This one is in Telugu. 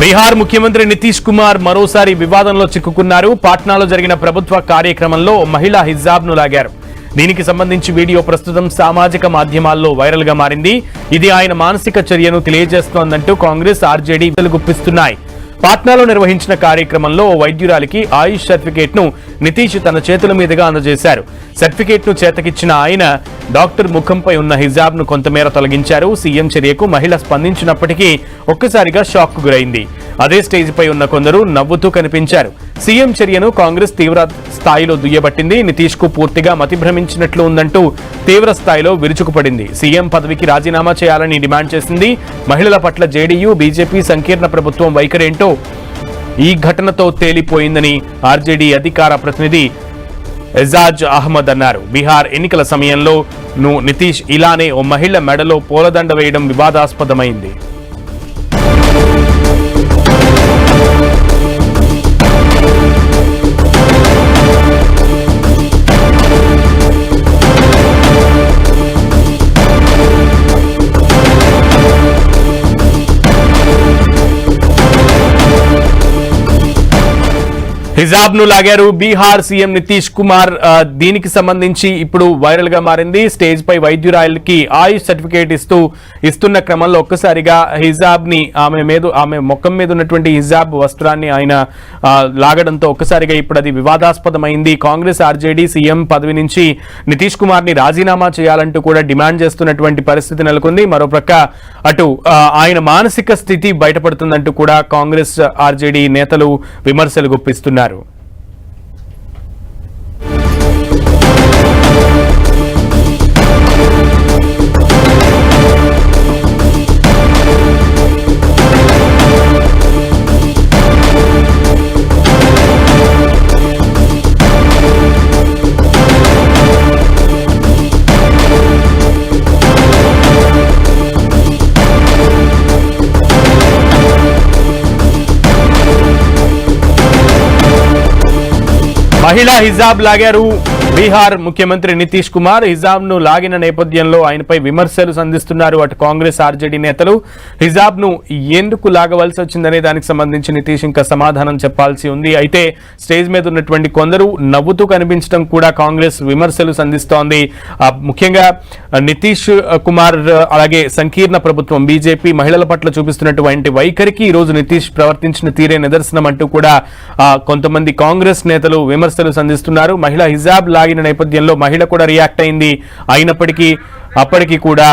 బీహార్ ముఖ్యమంత్రి నితీష్ కుమార్ మరోసారి వివాదంలో చిక్కుకున్నారు. పాట్నాలో జరిగిన ప్రభుత్వ కార్యక్రమంలో మహిళా హిజాబ్ ను లాగారు. దీనికి సంబంధించి వీడియో ప్రస్తుతం సామాజిక మాధ్యమాల్లో వైరల్ గా మారింది. ఇది ఆయన మానసిక చర్యను తెలియజేస్తోందంటూ కాంగ్రెస్ ఆర్జేడీ గుప్పిస్తున్నాయి. పాట్నాలో నిర్వహించిన కార్యక్రమంలో వైద్యురాలికి ఆయుష్ సర్టిఫికేట్ ను నితీష్ తన చేతుల మీదుగా అందజేశారు. సర్టిఫికేట్ ను చేతకిచ్చిన ఆయన డాక్టర్ ముఖంపై ఉన్న హిజాబ్ ను కొంతమేర తొలగించారు. సీఎం చర్యకు మహిళ స్పందించినప్పటికీ ఒక్కసారిగా షాక్ కు గురైంది. అదే స్టేజ్ పై ఉన్న కొందరు నవ్వుతూ కనిపించారు. సీఎం చర్యను కాంగ్రెస్ తీవ్ర స్థాయిలో దుయ్యబట్టింది. నితీష్ కు పూర్తిగా మతిభ్రమించినట్లు ఉందంటూ తీవ్ర స్థాయిలో విరుచుకుపడింది. సీఎం పదవికి రాజీనామా చేయాలని డిమాండ్ చేసింది. మహిళల పట్ల జేడీయూ, బీజేపీ సంకీర్ణ ప్రభుత్వం వైఖరేంటో ఈ ఘటనతో తేలిపోయిందని ఆర్జేడీ అధికార ప్రతినిధి ఎజాజ్ అహ్మద్ అన్నారు. బీహార్ ఎన్నికల సమయంలో నితీష్ ఇలానే ఓ మహిళ మెడలో పూలదండ వేయడం వివాదాస్పదమైంది. హిజాబ్ ను లాగారు బీహార్ సీఎం నితీష్ కుమార్. దీనికి సంబంధించి ఇప్పుడు వైరల్ గా మారింది. స్టేజ్ పై వైద్యురాలికి ఆయుష్ సర్టిఫికేట్ ఇస్తున్న క్రమంలో ఒక్కసారిగా హిజాబ్ ని ఆమె ముఖం మీద ఉన్నటువంటి హిజాబ్ వస్త్రాన్ని ఆయన లాగడంతో ఒక్కసారిగా ఇప్పుడు అది వివాదాస్పదమైంది. కాంగ్రెస్ ఆర్జేడీ సీఎం పదవి నుంచి నితీష్ కుమార్ ని రాజీనామా చేయాలంటూ కూడా డిమాండ్ చేస్తున్నటువంటి పరిస్థితి నెలకొంది. మరోప్రక్క అటు ఆయన మానసిక స్థితి బయటపడుతుందంటూ కూడా కాంగ్రెస్ ఆర్జేడీ నేతలు విమర్శలు గుప్పిస్తున్నారు. మహిళా హిజాబ్ లాగారు బీహార్ ముఖ్యమంత్రి నితీష్ కుమార్. హిజాబ్ ను లాగిన నేపథ్యంలో ఆయనపై విమర్శలు సంధిస్తున్నారు అటు కాంగ్రెస్ ఆర్జేడీ నేతలు. హిజాబ్ ను ఎందుకు లాగవలసి వచ్చిందనే దానికి సంబంధించి నితీష్ ఇంకా సమాధానం చెప్పాల్సి ఉంది. అయితే స్టేజ్ మీద ఉన్నటువంటి కొందరు నవ్వుతూ కనిపించడం కూడా కాంగ్రెస్ విమర్శలు సంధిస్తోంది. ముఖ్యంగా నితీష్ కుమార్ అలాగే సంకీర్ణ ప్రభుత్వం బీజేపీ మహిళల పట్ల చూపిస్తున్నటువంటి వైఖరికి ఈ రోజు నితీష్ ప్రవర్తించిన తీరే నిదర్శనం అంటూ కూడా కొంతమంది కాంగ్రెస్ నేతలు విమర్శలు సంధిస్తున్నారు. మహిళా హిజాబ్ లాగిన నేపథ్యంలో మహిళ కూడా రియాక్ట్ అయింది. అయినప్పటికీ అప్పటికి కూడా